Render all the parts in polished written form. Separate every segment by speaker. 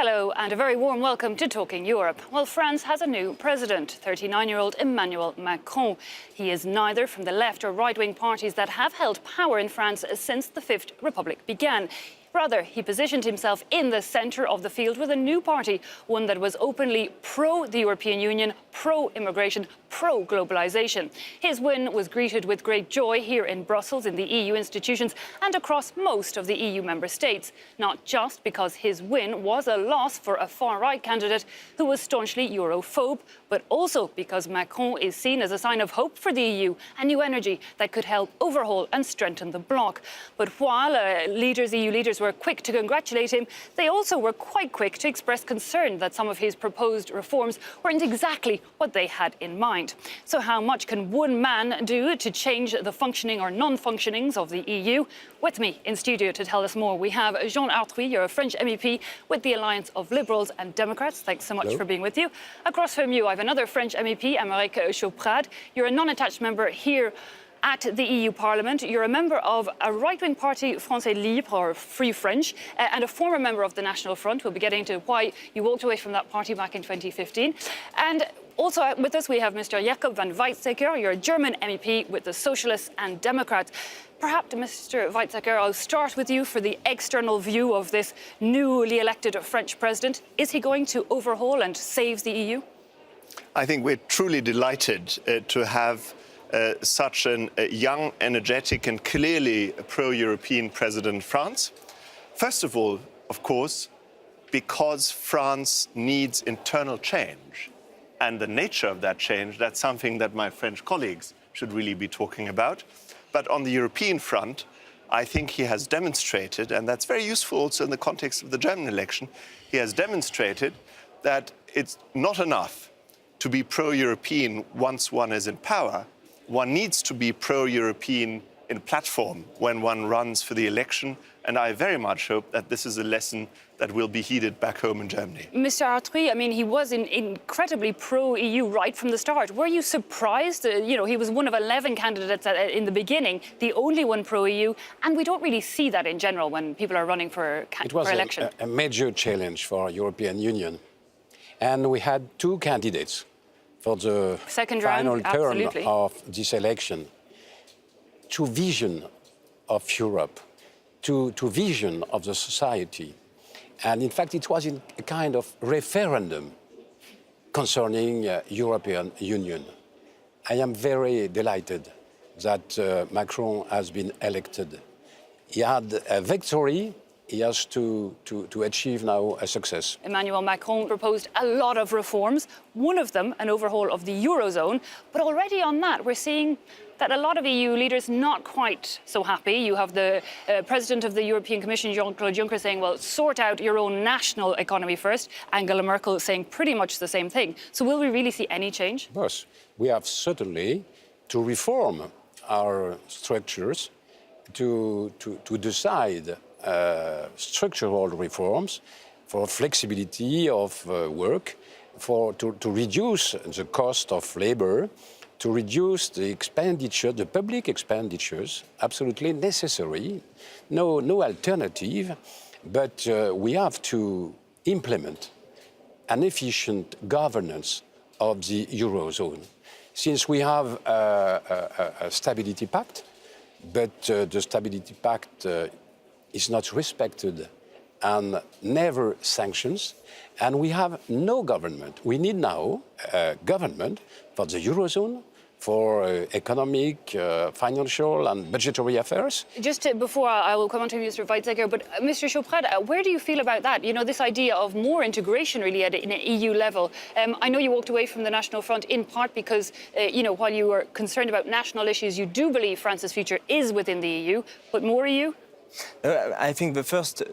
Speaker 1: Hello and a very warm welcome to Talking Europe. Well, France has a new president, 39-year-old Emmanuel Macron. He is neither from the left or right-wing parties that have held power in France since the Fifth Republic began. Rather, he positioned himself in the centre of the field with a new party, one that was openly pro-the European Union, pro-immigration, pro-globalisation. His win was greeted with great joy here in Brussels, in the EU institutions and across most of the EU member states, not just because his win was a loss for a far-right candidate who was staunchly Europhobe, but also because Macron is seen as a sign of hope for the EU, a new energy that could help overhaul and strengthen the bloc. But while EU leaders were quick to congratulate him, they also were quite quick to express concern that some of his proposed reforms weren't exactly what they had in mind. So how much can one man do to change the functioning or non-functionings of the EU? With me in studio to tell us more, we have Jean Arthuis, you're a French MEP with the Alliance of Liberals and Democrats. Thanks so much for being with you. Across from you, I have another French MEP, Aymeric Chauprade. You're a non-attached member here at the EU Parliament. You're a member of a right-wing party, Français, Libres, or Free French, and a former member of the National Front. We'll be getting into why you walked away from that party back in 2015. And also with us, we have Mr. Jakob van Weizsäcker. You're a German MEP with the Socialists and Democrats. Perhaps, Mr. Weizsäcker, I'll start with you for the external view of this newly elected French president. Is he going to overhaul and save the EU?
Speaker 2: I think we're truly delighted to have such a young, energetic and clearly pro-European president of France. First of all, of course, because France needs internal change. And the nature of that change, that's something that my French colleagues should really be talking about. But on the European front, I think he has demonstrated, and that's very useful also in the context of the German election, he has demonstrated that it's not enough to be pro-European once one is in power. One needs to be pro-European in platform when one runs for the election, and I very much hope that this is a lesson that will be heeded back home in Germany.
Speaker 1: Mr. Arthuis, I mean, he was incredibly pro-EU right from the start. Were you surprised? He was one of 11 candidates in the beginning, the only one pro-EU, and we don't really see that in general when people are running for election.
Speaker 3: It was a major challenge for European Union, and we had two candidates for the final term of this election. Two vision of Europe, two vision of the society. And in fact, it was a kind of referendum concerning European Union. I am very delighted that Macron has been elected. He had a victory. He has to achieve now a success.
Speaker 1: Emmanuel Macron proposed a lot of reforms, one of them an overhaul of the eurozone. But already on that, we're seeing that a lot of EU leaders not quite so happy. You have the President of the European Commission, Jean-Claude Juncker, saying, well, sort out your own national economy first. Angela Merkel saying pretty much the same thing. So will we really see any change?
Speaker 3: Yes, we have certainly to reform our structures, to decide structural reforms for flexibility of work, to reduce the cost of labor, to reduce the expenditure, the public expenditures, absolutely necessary, no alternative, but we have to implement an efficient governance of the eurozone. Since we have a stability pact, but the stability pact is not respected and never sanctions, and we have no government. We need now a government for the eurozone, for economic, financial and budgetary affairs.
Speaker 1: Just before I will come on to Mr. Weizsäcker, but Mr. Chauprade, where do you feel about that? You know, this idea of more integration really at an EU level. I know you walked away from the National Front in part because, while you were concerned about national issues, you do believe France's future is within the EU, but more EU?
Speaker 4: I think the first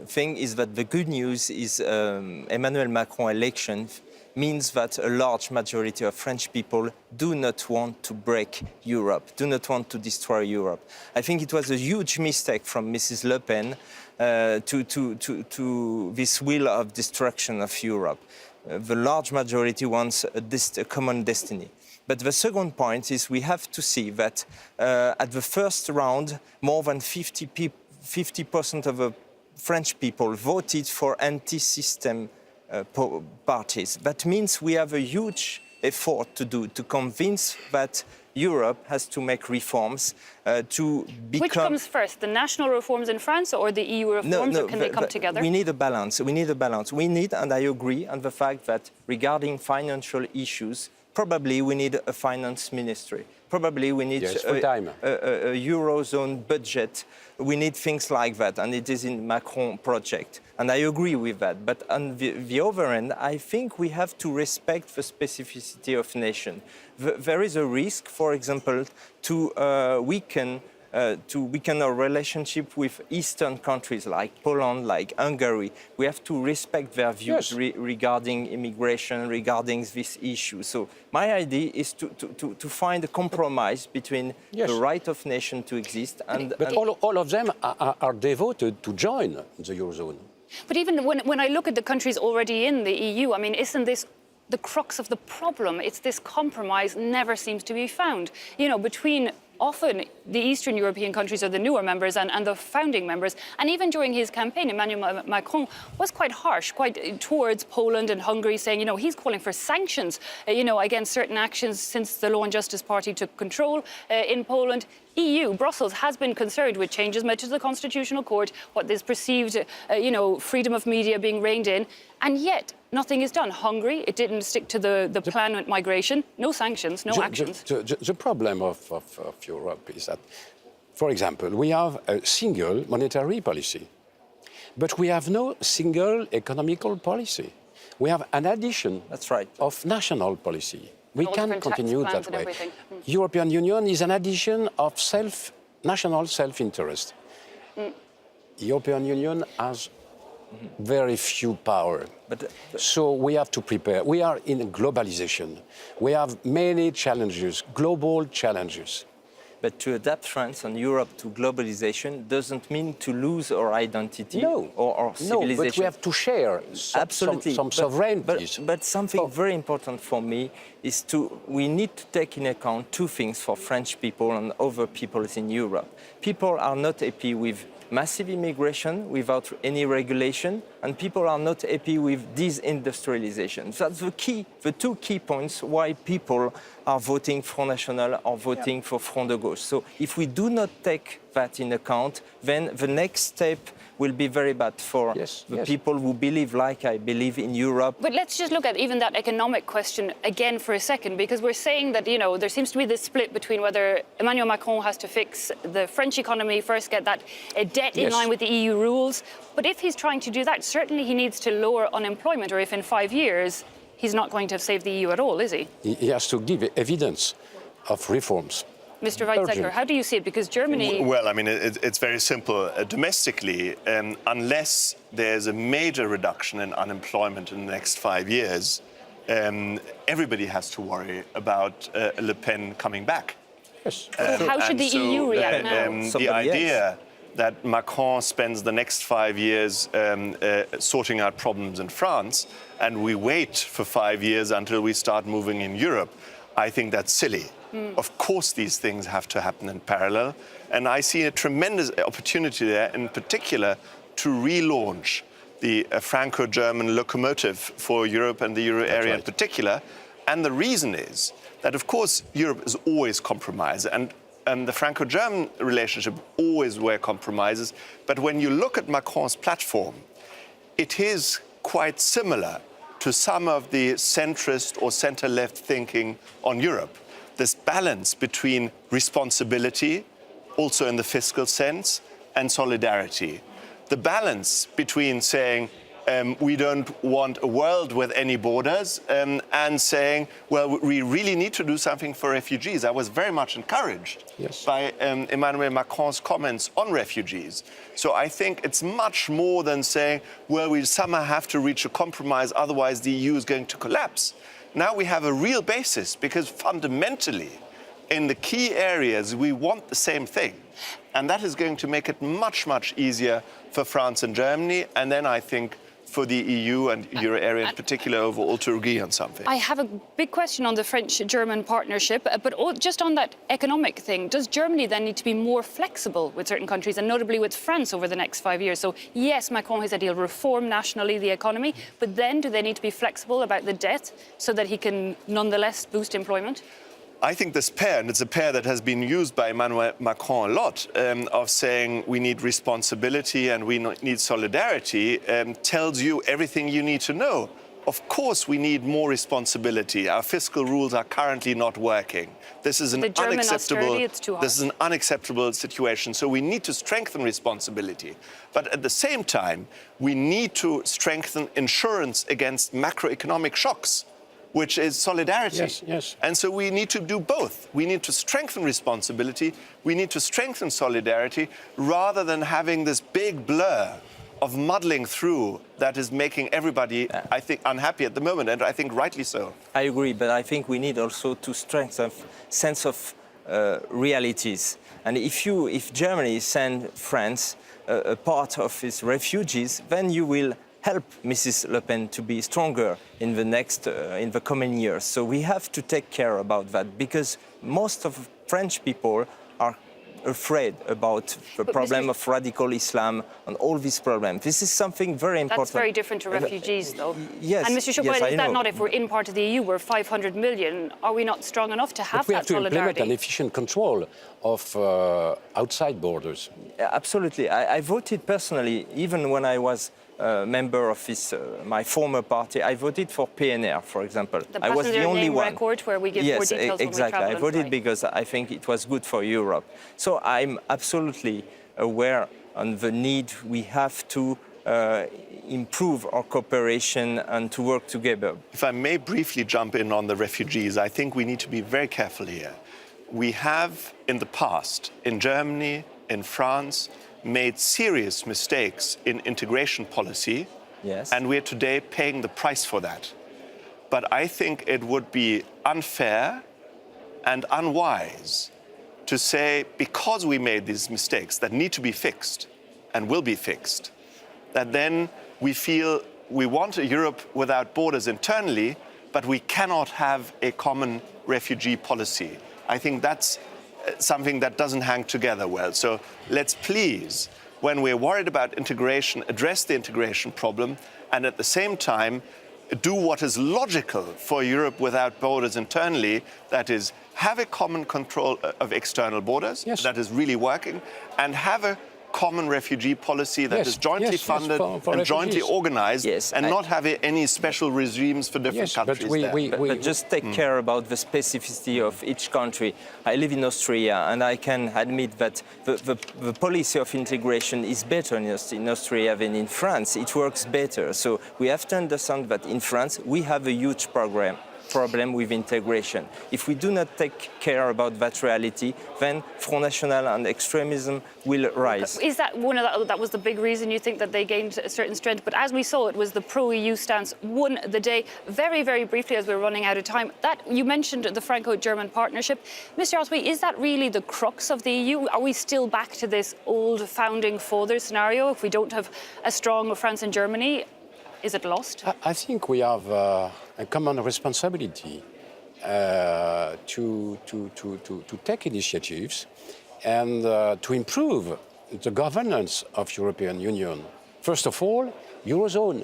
Speaker 4: thing is that the good news is Emmanuel Macron election means that a large majority of French people do not want to break Europe, do not want to destroy Europe. I think it was a huge mistake from Mrs. Le Pen to this will of destruction of Europe. The large majority wants a common destiny. But the second point is we have to see that at the first round, more than 50% of the French people voted for anti-system parties. That means we have a huge effort to do to convince that Europe has to make reforms to become...
Speaker 1: Which comes first, the national reforms in France or the EU reforms, or can they come together?
Speaker 4: We need a balance. We need a balance. We need, and I agree on the fact that regarding financial issues, probably we need a finance ministry. Probably we need a eurozone budget. We need things like that, and it is in Macron project. And I agree with that. But on the other end, I think we have to respect the specificity of nation. There is a risk, for example, to weaken our relationship with Eastern countries like Poland, like Hungary. We have to respect their views regarding immigration, regarding this issue. So my idea is to find a compromise between the right of nation to exist and...
Speaker 3: But all of them are devoted to join the Eurozone.
Speaker 1: But even when I look at the countries already in the EU, I mean, isn't this the crux of the problem? It's this compromise never seems to be found. You know, between often the Eastern European countries are the newer members and the founding members. And even during his campaign, Emmanuel Macron was quite harsh, quite towards Poland and Hungary, saying, you know, he's calling for sanctions, against certain actions since the Law and Justice Party took control in Poland. EU, Brussels, has been concerned with changes made to the Constitutional Court, what is perceived, freedom of media being reined in, and yet nothing is done. Hungary, it didn't stick to the plan with migration, no sanctions, no actions.
Speaker 3: The problem of Europe is that, for example, we have a single monetary policy, but we have no single economical policy. We have an addition of national policy. We can continue that way. European Union is an addition of national self-interest. European Union has very few power. So we have to prepare. We are in globalization. We have many challenges, global challenges.
Speaker 4: But to adapt France and Europe to globalization doesn't mean to lose our identity or our civilization.
Speaker 3: No, but we have to share some sovereignties.
Speaker 4: But something very important for me is we need to take into account two things for French people and other peoples in Europe. People are not happy with massive immigration without any regulation, and people are not happy with disindustrialization. That's the two key points why people are voting Front National or voting for Front de Gauche. So if we do not take that in account, then the next step will be very bad for the people who believe, like I believe, in Europe.
Speaker 1: But let's just look at even that economic question again for a second, because we're saying that, there seems to be this split between whether Emmanuel Macron has to fix the French economy first, get that debt in line with the EU rules. But if he's trying to do that, certainly he needs to lower unemployment, or if in 5 years he's not going to have saved the EU at all, is he?
Speaker 3: He has to give evidence of reforms.
Speaker 1: Mr. Weizsäcker, how do you see it? Because Germany...
Speaker 2: Well, I mean, it's very simple. Domestically, unless there's a major reduction in unemployment in the next 5 years, everybody has to worry about Le Pen coming back.
Speaker 3: Yes.
Speaker 1: How should the EU react now?
Speaker 2: The idea that Macron spends the next 5 years sorting out problems in France, and we wait for 5 years until we start moving in Europe, I think that's silly. Of course, these things have to happen in parallel. And I see a tremendous opportunity there, in particular, to relaunch the Franco-German locomotive for Europe and the euro area in particular. And the reason is that, of course, Europe is always compromised. And the Franco-German relationship always were compromises. But when you look at Macron's platform, it is quite similar to some of the centrist or center-left thinking on Europe. This balance between responsibility, also in the fiscal sense, and solidarity. The balance between saying we don't want a world with any borders and saying, well, we really need to do something for refugees. I was very much encouraged by Emmanuel Macron's comments on refugees. So I think it's much more than saying, well, we somehow have to reach a compromise, otherwise the EU is going to collapse. Now we have a real basis, because fundamentally, in the key areas, we want the same thing. And that is going to make it much, much easier for France and Germany. And then I think for the EU and euro area in particular overall to agree on something.
Speaker 1: I have a big question on the French-German partnership, but just on that economic thing, does Germany then need to be more flexible with certain countries, and notably with France over the next 5 years? So yes, Macron has said he'll reform nationally the economy, but then do they need to be flexible about the debt so that he can nonetheless boost employment?
Speaker 2: I think this pair, and it's a pair that has been used by Emmanuel Macron a lot, of saying we need responsibility and we need solidarity, tells you everything you need to know. Of course, we need more responsibility. Our fiscal rules are currently not working. This is an unacceptable situation. So we need to strengthen responsibility. But at the same time, we need to strengthen insurance against macroeconomic shocks, which is solidarity.
Speaker 3: Yes, yes.
Speaker 2: And so we need to do both. We need to strengthen responsibility, we need to strengthen solidarity, rather than having this big blur of muddling through that is making everybody, I think, unhappy at the moment, and I think rightly so.
Speaker 4: I agree, but I think we need also to strengthen sense of realities. And if Germany sends France a part of its refugees, then you will help Mrs. Le Pen to be stronger in the coming years. So we have to take care about that, because most of French people are afraid about the problem of radical Islam and all these problems. This is something very important.
Speaker 1: That's very different to refugees, though.
Speaker 4: Yes.
Speaker 1: And Mr. Chauprade,
Speaker 4: yes,
Speaker 1: is that not, if we're in part of the EU, we're 500 million, are we not strong enough to have
Speaker 3: But we
Speaker 1: that
Speaker 3: have to
Speaker 1: solidarity?
Speaker 3: implement an efficient control of outside borders.
Speaker 4: Absolutely. I voted personally, even when I was member of my former party. I voted for PNR, for example.
Speaker 1: The
Speaker 4: I was the
Speaker 1: passenger
Speaker 4: only
Speaker 1: name
Speaker 4: one.
Speaker 1: record, where we give more details when we
Speaker 4: exactly.
Speaker 1: travel
Speaker 4: I
Speaker 1: and
Speaker 4: voted
Speaker 1: fly.
Speaker 4: because I think it was good for Europe. So I'm absolutely aware of the need we have to improve our cooperation and to work together.
Speaker 2: If I may briefly jump in on the refugees, I think we need to be very careful here. We have, in the past, in Germany, in France, made serious mistakes in integration policy,
Speaker 4: Yes.
Speaker 2: and we're today paying the price for that. But I think it would be unfair and unwise to say, because we made these mistakes that need to be fixed and will be fixed, that then we feel we want a Europe without borders internally, but we cannot have a common refugee policy. I think that's something that doesn't hang together well. So let's please, when we're worried about integration, address the integration problem, and at the same time, do what is logical for Europe without borders internally, that is, have a common control of external borders,
Speaker 3: Yes.
Speaker 2: that is really working, and have a common refugee policy that
Speaker 3: Yes,
Speaker 2: is jointly
Speaker 3: yes,
Speaker 2: funded
Speaker 3: for
Speaker 2: and jointly
Speaker 3: refugees.
Speaker 2: organized,
Speaker 4: Yes,
Speaker 2: and not have any special regimes for different
Speaker 3: Yes, but
Speaker 2: countries there.
Speaker 4: But just take care about the specificity of each country. I live in Austria, and I can admit that the policy of integration is better in Austria than in France. It works better. So we have to understand that in France, we have a huge problem with integration. If we do not take care about that reality, then Front National and extremism will rise.
Speaker 1: Is that that was the big reason you think that they gained a certain strength? But as we saw, it was the pro-EU stance won the day. Very, very briefly, as we're running out of time, that you mentioned the Franco-German partnership. Mr. Arthuis, is that really the crux of the EU? Are we still back to this old founding fathers scenario? If we don't have a strong France and Germany, is it lost?
Speaker 3: I think we have a common responsibility to take initiatives and to improve the governance of European Union. First of all, eurozone.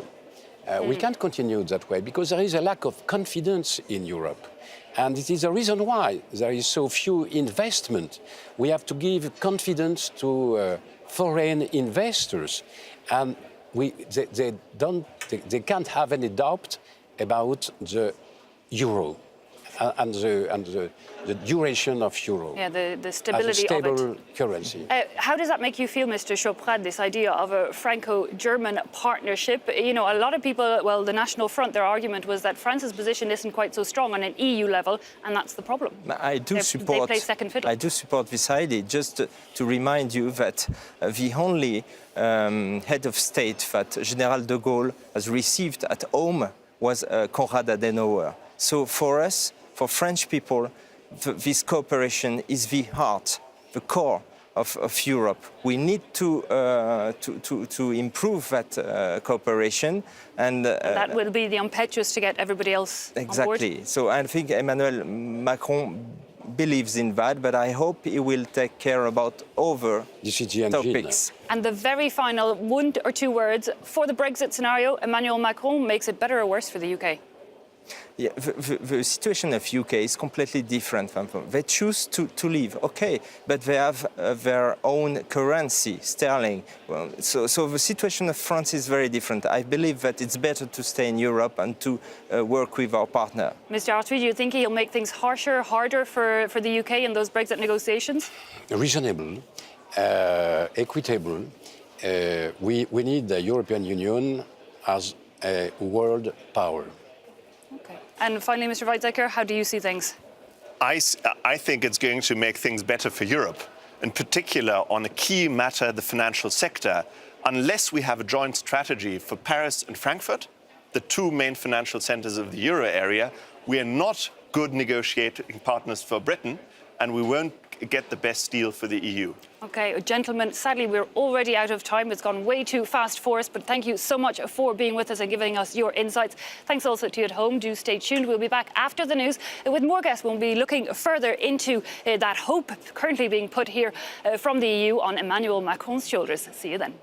Speaker 3: We can't continue that way because there is a lack of confidence in Europe. And it is the reason why there is so few investment. We have to give confidence to foreign investors. And they can't have any doubt about the euro and the duration of euro.
Speaker 1: Yeah, the
Speaker 3: as a
Speaker 1: stability
Speaker 3: stable
Speaker 1: of it.
Speaker 3: currency.
Speaker 1: How does that make you feel, Mr. Chauprade, this idea of a Franco-German partnership? You know, a lot of people, well, the National Front, their argument was that France's position isn't quite so strong on an EU level, and that's the problem.
Speaker 4: I do support.
Speaker 1: They play second fiddle.
Speaker 4: I do support this idea. Just to remind you that the only head of state that General de Gaulle has received at home was Konrad Adenauer. So for us, for French people, this cooperation is the heart, the core of Europe. We need to improve that cooperation, and
Speaker 1: that will be the impetus to get everybody else
Speaker 4: exactly.
Speaker 1: on board.
Speaker 4: So I think Emmanuel Macron believes in that, but I hope he will take care about other topics.
Speaker 1: And the very final 1 or 2 words for the Brexit scenario, Emmanuel Macron makes it better or worse for the UK?
Speaker 4: Yeah, the situation of UK is completely different from them. They choose to leave, okay, but they have their own currency, sterling. Well, so the situation of France is very different. I believe that it's better to stay in Europe and to work with our partner.
Speaker 1: Mr. Arthuis, do you think he'll make things harsher, harder for the UK in those Brexit negotiations?
Speaker 3: Reasonable, equitable. We need the European Union as a world power.
Speaker 1: Okay. And finally, Mr. Weizsäcker, how do you see things?
Speaker 2: I think it's going to make things better for Europe, in particular on a key matter, the financial sector. Unless we have a joint strategy for Paris and Frankfurt, the 2 main financial centers of the euro area, we are not good negotiating partners for Britain, and we won't get the best deal for the EU.
Speaker 1: Okay, gentlemen, sadly we're already out of time. It's gone way too fast for us, but thank you so much for being with us and giving us your insights. Thanks also to you at home. Do stay tuned. We'll be back after the news with more guests. We'll be looking further into that hope currently being put here from the EU on Emmanuel Macron's shoulders. See you then.